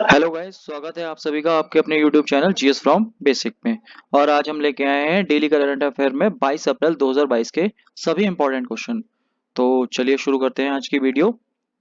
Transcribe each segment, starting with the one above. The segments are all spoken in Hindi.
हेलो गाइस, स्वागत है आप सभी का आपके अपने YouTube channel GS from basic में। और आज हम लेके आए हैं डेली करंट अफेयर में 22 अप्रैल 2022 के सभी इंपॉर्टेंट क्वेश्चन। तो चलिए शुरू करते हैं आज की वीडियो।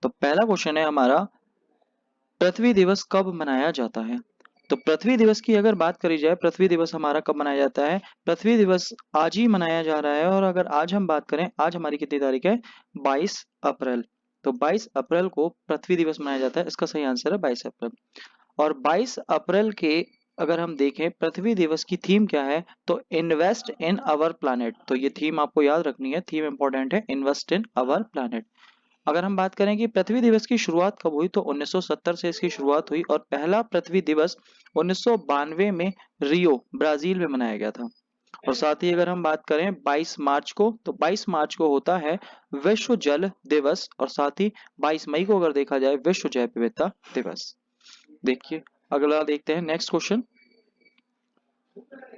तो पहला क्वेश्चन है हमारा, पृथ्वी दिवस कब मनाया जाता है? तो पृथ्वी दिवस की अगर बात करी जाए, पृथ्वी दिवस हमारा कब मनाया जाता है? पृथ्वी दिवस आज ही मनाया जा रहा है। और अगर आज हम बात करें, आज हमारी कितनी तारीख है? 22 अप्रैल। तो 22 अप्रैल को पृथ्वी दिवस मनाया जाता है। इसका सही आंसर है 22 अप्रैल। और 22 अप्रैल के अगर हम देखें पृथ्वी दिवस की थीम क्या है, तो इन्वेस्ट इन अवर प्लैनेट। तो ये थीम आपको याद रखनी है, थीम इंपॉर्टेंट है, इन्वेस्ट इन अवर प्लैनेट। अगर हम बात करें कि पृथ्वी दिवस की शुरुआत कब हुई, तो 1970 से इसकी शुरुआत हुई और पहला पृथ्वी दिवस 1992 में रियो ब्राजील में मनाया गया था। और साथ ही अगर हम बात करें 22 मार्च को, तो 22 मार्च को होता है विश्व जल दिवस। और साथ ही 22 मई को अगर देखा जाए विश्व जैव विविधता दिवस। देखिए, अगला देखते हैं नेक्स्ट क्वेश्चन।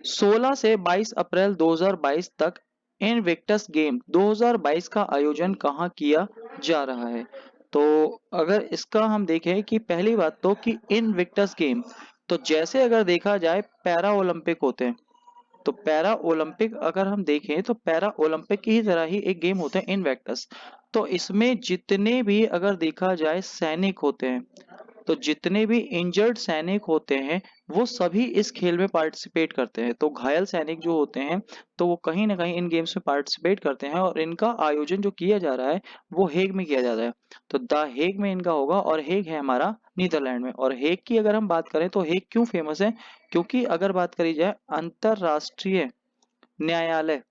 16 से 22 अप्रैल 2022 तक इनविक्टस गेम 2022 का आयोजन कहाँ किया जा रहा है? तो अगर इसका हम देखें कि पहली बात तो कि इनविक्टस गेम, तो जैसे अगर देखा जाए पैरा ओलंपिक होते हैं, तो पैरा ओलंपिक अगर हम देखें तो पैरा ओलंपिक की ही तरह ही एक गेम होते हैं इनवेक्टस। तो इसमें जितने भी अगर देखा जाए सैनिक होते हैं, तो जितने भी इंजर्ड सैनिक होते हैं वो सभी इस खेल में पार्टिसिपेट करते हैं। तो घायल सैनिक जो होते हैं तो वो कहीं ना कहीं इन गेम्स में पार्टिसिपेट करते हैं। और इनका आयोजन जो किया जा रहा है वो हेग में किया जा रहा है। तो द हेग में इनका होगा, और हेग है हमारा नीदरलैंड में। और हेग की अगर हम बात करें तो हेग क्यों फेमस है? क्योंकि अगर बात करी जाए अंतरराष्ट्रीय न्यायालय,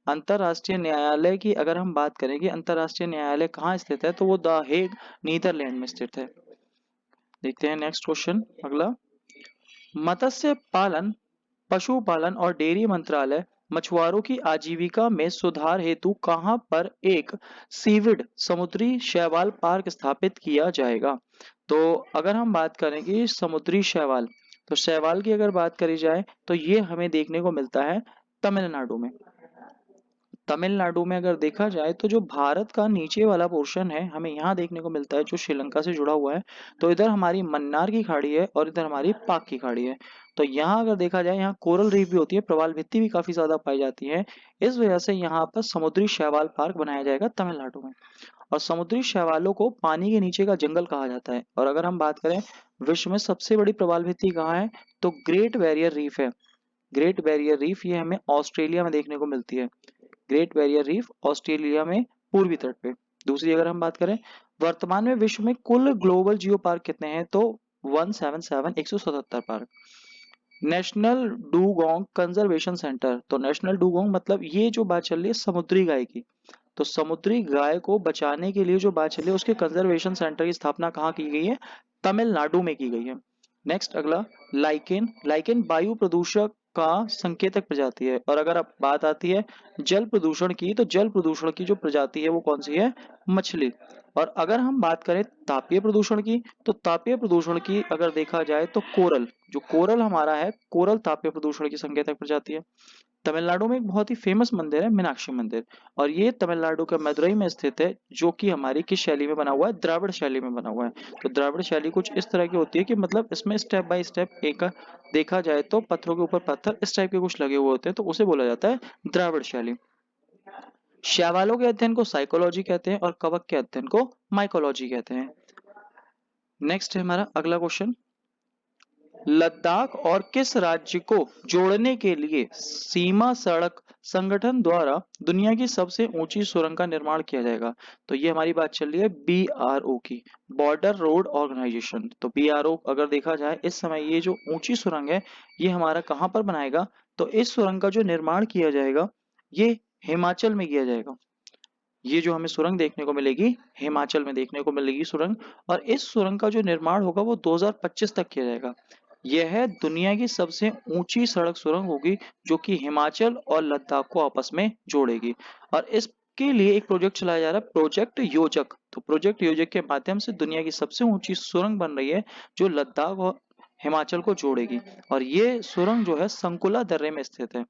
अंतरराष्ट्रीय न्यायालय की अगर हम बात करें कि अंतरराष्ट्रीय न्यायालय कहाँ स्थित है, तो वो द हेग नीदरलैंड में स्थित है। देखते हैं नेक्स्ट क्वेश्चन अगला। मत्स्य पालन, पशुपालन और डेयरी मंत्रालय मछुआरों की आजीविका में सुधार हेतु कहां पर एक सीविड समुद्री शैवाल पार्क स्थापित किया जाएगा? तो अगर हम बात करें कि समुद्री शैवाल, तो शैवाल की अगर बात करी जाए तो ये हमें देखने को मिलता है तमिलनाडु में। तमिलनाडु में अगर देखा जाए तो जो भारत का नीचे वाला पोर्शन है हमें यहाँ देखने को मिलता है, जो श्रीलंका से जुड़ा हुआ है। तो इधर हमारी मन्नार की खाड़ी है और इधर हमारी पाक की खाड़ी है। तो यहाँ अगर देखा जाए, यहाँ कोरल रीफ भी होती है, प्रवाल भित्ति भी काफी ज्यादा पाई जाती है। इस वजह से यहाँ पर समुद्री शैवाल पार्क बनाया जाएगा तमिलनाडु में। और समुद्री शैवालों को पानी के नीचे का जंगल कहा जाता है। और अगर हम बात करें विश्व में सबसे बड़ी प्रवाल भित्ति कहाँ है, तो ग्रेट बैरियर रीफ है। ग्रेट बैरियर रीफ ये हमें ऑस्ट्रेलिया में देखने को मिलती है। ग्रेट बैरियर रीफ ऑस्ट्रेलिया में पूर्वी तट पे। दूसरी अगर हम बात करें, वर्तमान में विश्व में कुल ग्लोबल जियो पार्क कितने हैं, तो 177 177 पार्क। नेशनल डूगोंग कंजर्वेशन सेंटर, तो नेशनल डूगोंग मतलब ये जो बात चल रही है समुद्री गाय की, तो समुद्री गाय को बचाने के लिए जो बात चली है उसके कंजर्वेशन सेंटर की स्थापना कहाँ की गई है? तमिलनाडु में की गई है। नेक्स्ट अगला, लाइकेन, लाइकेन वायु प्रदूषक का संकेतक प्रजाति है। और अगर अब बात आती है जल प्रदूषण की, तो जल प्रदूषण की जो प्रजाति है वो कौन सी है? मछली। और अगर हम बात करें तापीय प्रदूषण की, तो तापीय प्रदूषण की अगर देखा जाए तो कोरल, जो कोरल हमारा है, कोरल तापीय प्रदूषण की संकेतक प्रजाति है। तमिलनाडु में एक बहुत ही फेमस मंदिर है मीनाक्षी मंदिर, और ये तमिलनाडु के मदुरई में स्थित है, जो कि हमारी किस शैली में बना हुआ है? द्राविड़ शैली में बना हुआ है। तो द्राविड़ शैली कुछ इस तरह की होती है कि मतलब इसमें स्टेप बाय स्टेप एक देखा जाए तो पत्थरों के ऊपर पत्थर इस टाइप के कुछ लगे हुए होते हैं, तो उसे बोला जाता है द्राविड़ शैली। शैवालों के अध्ययन को साइकोलॉजी कहते हैं और कवक के अध्ययन को माइकोलॉजी कहते हैं। नेक्स्ट है हमारा अगला क्वेश्चन, लद्दाख और किस राज्य को जोड़ने के लिए सीमा सड़क संगठन द्वारा दुनिया की सबसे ऊंची सुरंग का निर्माण किया जाएगा? तो ये हमारी बात चल रही है बीआरओ की, बॉर्डर रोड ऑर्गेनाइजेशन। तो बीआरओ अगर देखा जाए इस समय ये जो ऊंची सुरंग है ये हमारा कहाँ पर बनाएगा? तो इस सुरंग का जो निर्माण किया जाएगा ये हिमाचल में किया जाएगा। ये जो हमें सुरंग देखने को मिलेगी हिमाचल में देखने को मिलेगी सुरंग। और इस सुरंग का जो निर्माण होगा वो 2025 तक किया जाएगा। यह दुनिया की सबसे ऊंची सड़क सुरंग होगी जो कि हिमाचल और लद्दाख को आपस में जोड़ेगी। और इसके लिए एक प्रोजेक्ट चलाया जा रहा है, प्रोजेक्ट योजक। तो प्रोजेक्ट योजक के माध्यम से दुनिया की सबसे ऊंची सुरंग बन रही है जो लद्दाख और हिमाचल को जोड़ेगी। और ये सुरंग जो है संकुला दर्रे में स्थित है।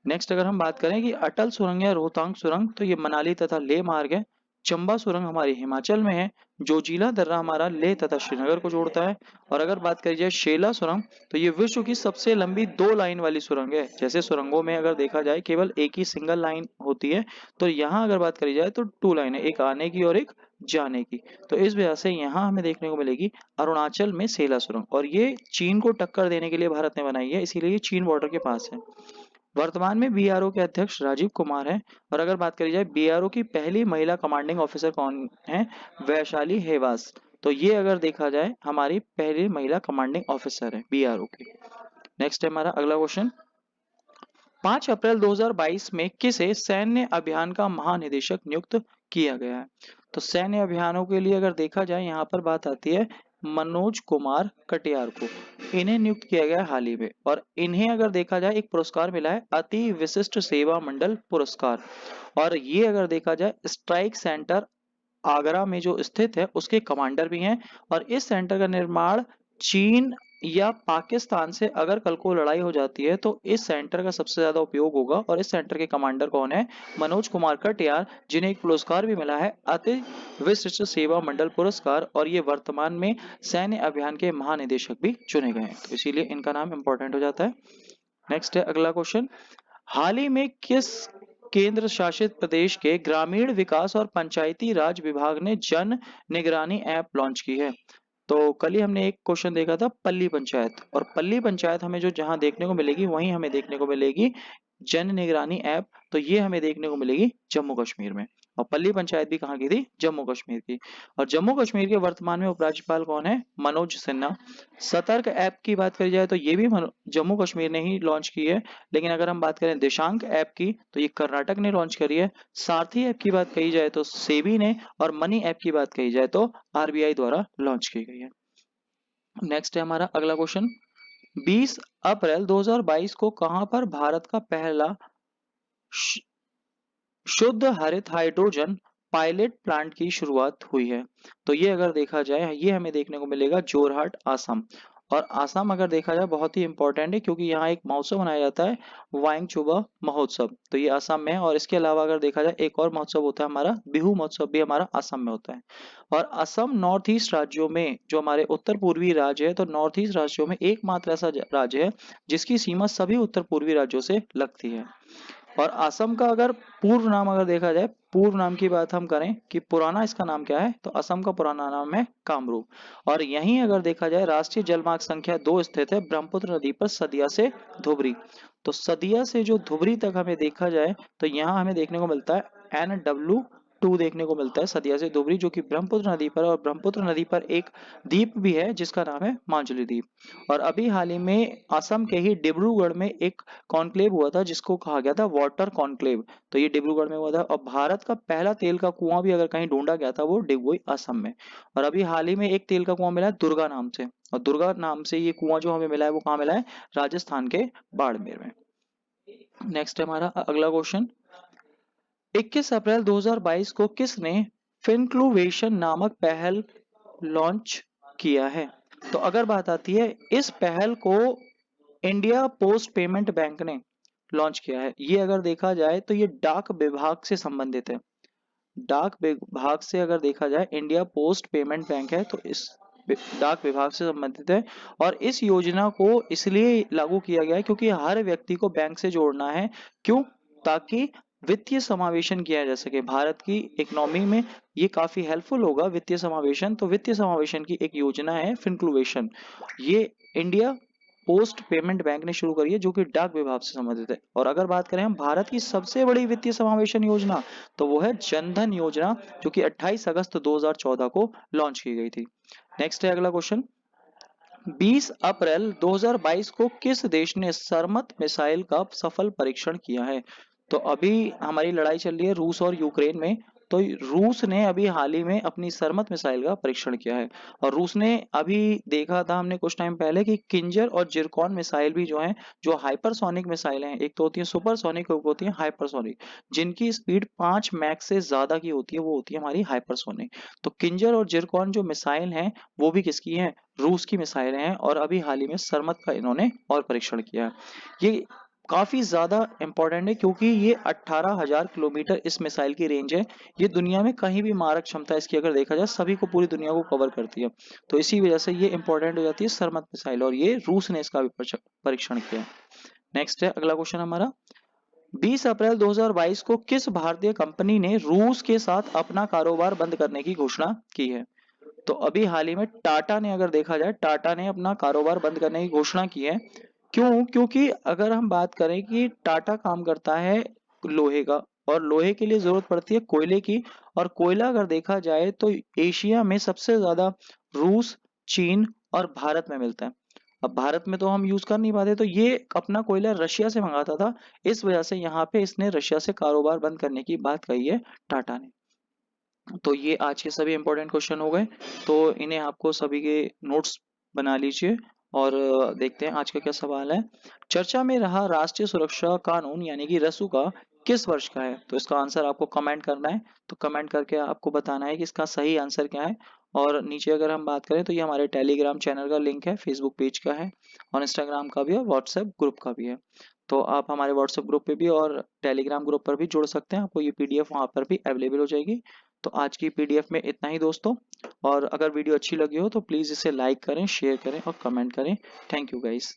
नेक्स्ट अगर हम बात करें कि अटल सुरंग या रोहतांग सुरंग, तो ये मनाली तथा लेह मार्ग है। चंबा सुरंग हमारी हिमाचल में है, जोजिला दर्रा हमारा लेह तथा श्रीनगर को जोड़ता है। और अगर बात करी जाए शेला सुरंग, तो ये विश्व की सबसे लंबी 2 लाइन वाली सुरंग है। जैसे सुरंगों में अगर देखा जाए केवल एक ही सिंगल लाइन होती है, तो यहाँ अगर बात करी जाए तो 2 लाइन है, एक आने की और एक जाने की। तो इस वजह से यहाँ हमें देखने को मिलेगी अरुणाचल में सेला सुरंग, और ये चीन को टक्कर देने के लिए भारत ने बनाई है, इसीलिए ये चीन बॉर्डर के पास है। वर्तमान में बीआरओ के अध्यक्ष राजीव कुमार हैं। और अगर बात करी जाए बीआरओ की पहली महिला कमांडिंग ऑफिसर कौन है, वैशाली हेवास। तो ये अगर देखा जाए हमारी पहली महिला कमांडिंग ऑफिसर है बीआरओ की। नेक्स्ट है हमारा अगला क्वेश्चन, 5 अप्रैल 2022 में किसे सैन्य अभियान का महानिदेशक नियुक्त किया गया है। तो सैन्य अभियानों के लिए अगर देखा जाए यहाँ पर बात आती है मनोज कुमार कटियार को, इन्हें नियुक्त किया गया है हाल ही में। और इन्हें अगर देखा जाए एक पुरस्कार मिला है अति विशिष्ट सेवा मंडल पुरस्कार। और ये अगर देखा जाए स्ट्राइक सेंटर आगरा में जो स्थित है उसके कमांडर भी हैं। और इस सेंटर का निर्माण चीन या पाकिस्तान से अगर कल को लड़ाई हो जाती है तो इस सेंटर का सबसे ज्यादा उपयोग होगा। और इस सेंटर के कमांडर कौन है, मनोज कुमार कटियार, जिन्हें एक पुरस्कार भी मिला है अति विशिष्ट सेवा मंडल पुरस्कार। और ये वर्तमान में सैन्य अभियान के महानिदेशक भी चुने गए हैं, तो इसीलिए इनका नाम इंपॉर्टेंट हो जाता है। नेक्स्ट है अगला क्वेश्चन, हाल ही में किस केंद्र शासित प्रदेश के ग्रामीण विकास और पंचायती राज विभाग ने जन निगरानी ऐप लॉन्च की है। तो कल ही हमने एक क्वेश्चन देखा था पल्ली पंचायत, और पल्ली पंचायत हमें जो जहां देखने को मिलेगी वहीं हमें देखने को मिलेगी जन निगरानी ऐप। तो ये हमें देखने को मिलेगी जम्मू कश्मीर में। और पल्ली पंचायत भी कहाँ की थी, जम्मू कश्मीर की। और जम्मू कश्मीर के वर्तमान में उपराज्यपाल कौन है, मनोज सिन्हा। सतर्क ऐप की बात करी जाए तो ये भी जम्मू कश्मीर ने ही लॉन्च की है। लेकिन अगर हम बात करें दिशांक ऐप की तो ये कर्नाटक ने लॉन्च करी है। सारथी ऐप की बात कही जाए तो सेबी ने, और मनी ऐप की बात कही जाए तो आरबीआई द्वारा लॉन्च की गई है। नेक्स्ट है हमारा अगला क्वेश्चन, 20 अप्रैल 2022 को कहां पर भारत का पहला शुद्ध हरित हाइड्रोजन पायलट प्लांट की शुरुआत हुई है। तो ये अगर देखा जाए ये हमें देखने को मिलेगा जोरहाट आसाम। और आसाम अगर देखा जाए बहुत ही इंपॉर्टेंट है क्योंकि यहाँ एक महोत्सव मनाया जाता है वाइंगचुबा महोत्सव, तो ये आसाम में है। और इसके अलावा अगर देखा जाए एक और महोत्सव होता है हमारा बिहू महोत्सव, भी हमारा आसाम में होता है। और असम नॉर्थ ईस्ट राज्यों में जो हमारे उत्तर पूर्वी राज्य है, तो नॉर्थ ईस्ट राज्यों में एकमात्र ऐसा राज्य है जिसकी सीमा सभी उत्तर पूर्वी राज्यों से लगती है। और असम का अगर पूर्व नाम अगर देखा जाए, पूर्व नाम की बात हम करें कि पुराना इसका नाम क्या है, तो असम का पुराना नाम है कामरूप। और यहीं अगर देखा जाए राष्ट्रीय जलमार्ग संख्या 2 स्थित है ब्रह्मपुत्र नदी पर सदिया से धुबरी। तो सदिया से जो धुबरी तक हमें देखा जाए तो यहाँ हमें देखने को मिलता है NW2 देखने को मिलता है सदिया से धुबरी, जो कि ब्रह्मपुत्र नदी पर, और ब्रह्मपुत्र नदी पर एक द्वीप भी है जिसका नाम है माजुली द्वीप। और अभी हाल ही में असम के ही डिब्रूगढ़ में एक कॉन्क्लेव हुआ था जिसको कहा गया था वाटर कॉन्क्लेव, तो ये डिब्रूगढ़ में हुआ था। और भारत का पहला तेल का कुआं भी अगर कहीं ढूंढा गया था वो डिगबोई असम में। और अभी हाल ही में एक तेल का कुआं मिला है दुर्गा नाम से, और दुर्गा नाम से ये कुआं जो हमें मिला है वो कहाँ मिला है, राजस्थान के बाड़मेर में। नेक्स्ट है हमारा अगला क्वेश्चन, 21 अप्रैल 2022 को किसने फिनक्लुवेशन नामक पहल लॉन्च किया है। तो अगर बात आती है इस पहल को इंडिया पोस्ट पेमेंट बैंक ने लॉन्च किया है। ये अगर देखा जाए तो ये डाक विभाग से संबंधित है। डाक विभाग से अगर देखा जाए इंडिया पोस्ट पेमेंट बैंक है तो इस डाक विभाग से संबंधित है। और इस योजना को इसलिए लागू किया गया है क्योंकि हर व्यक्ति को बैंक से जोड़ना है। क्यों, ताकि वित्तीय समावेशन किया जा सके भारत की इकोनॉमी में, ये काफी हेल्पफुल होगा वित्तीय समावेशन। तो वित्तीय समावेशन की एक योजना है फिनक्लुवेशन, ये इंडिया पोस्ट पेमेंट बैंक ने शुरू करी है जो कि डाक विभाग से संबंधित है। और अगर बात करें हम भारत की सबसे बड़ी वित्तीय समावेशन योजना, तो वो है जनधन योजना, जो कि 28 अगस्त 2014 को लॉन्च की गई थी। नेक्स्ट है अगला क्वेश्चन, 20 अप्रैल 2022 को किस देश ने सरमत मिसाइल का सफल परीक्षण किया है। तो अभी हमारी लड़ाई चल रही है रूस और यूक्रेन में, तो रूस ने अभी हाल ही में अपनी सरमत मिसाइल का परीक्षण किया है। और रूस ने अभी देखा था हमने कुछ टाइम पहले कि किंजर और जिरकॉन मिसाइल भी जो है, जो हाइपरसोनिक मिसाइल हैं, एक तो होती है सुपरसोनिक, एक होती है हाइपरसोनिक, जिनकी स्पीड 5 मैक से ज्यादा की होती है, वो होती है हमारी हाइपरसोनिक। तो किंजर और जिरकॉन जो मिसाइल हैं वो भी किसकी हैं, रूस की मिसाइलें हैं। और अभी हाल ही में सरमत का इन्होंने और परीक्षण किया है। ये काफी ज्यादा इंपॉर्टेंट है क्योंकि ये 18,000 किलोमीटर इस मिसाइल की रेंज है। ये दुनिया में कहीं भी मारक क्षमता इसकी अगर देखा जाए सभी को, पूरी दुनिया को कवर करती है। तो इसी वजह से ये इंपॉर्टेंट हो जाती है सरमत मिसाइल, और ये रूस ने इसका भी परीक्षण किया है। नेक्स्ट है अगला क्वेश्चन हमारा, 20 अप्रैल 2022 को किस भारतीय कंपनी ने रूस के साथ अपना कारोबार बंद करने की घोषणा की है? तो अभी हाल ही में टाटा ने, अगर देखा जाए, टाटा ने अपना कारोबार बंद करने की घोषणा की है। क्यों? क्योंकि अगर हम बात करें कि टाटा काम करता है लोहे का, और लोहे के लिए जरूरत पड़ती है कोयले की, और कोयला अगर देखा जाए तो एशिया में सबसे ज्यादा रूस, चीन और भारत में मिलता है। अब भारत में तो हम यूज कर नहीं पाते, तो ये अपना कोयला रशिया से मंगाता था। इस वजह से यहाँ पे इसने रशिया से कारोबार बंद करने की बात कही है टाटा ने। तो ये आज के सभी इंपॉर्टेंट क्वेश्चन हो गए। तो इन्हें आपको सभी के नोट्स बना लीजिए, और देखते हैं आज का क्या सवाल है। चर्चा में रहा राष्ट्रीय सुरक्षा कानून यानी कि रसू का किस वर्ष का है? तो इसका आंसर आपको कमेंट करना है। तो कमेंट करके आपको बताना है कि इसका सही आंसर क्या है। और नीचे अगर हम बात करें तो ये हमारे टेलीग्राम चैनल का लिंक है, फेसबुक पेज का है, और इंस्टाग्राम का भी है, और व्हाट्सएप ग्रुप का भी है। तो आप हमारे व्हाट्सएप ग्रुप पे भी और टेलीग्राम ग्रुप पर भी जुड़ सकते हैं। आपको ये पीडीएफ वहाँ पर भी अवेलेबल हो जाएगी। तो आज की पीडीएफ में इतना ही दोस्तों। और अगर वीडियो अच्छी लगी हो तो प्लीज़ इसे लाइक करें, शेयर करें और कमेंट करें। Thank you guys.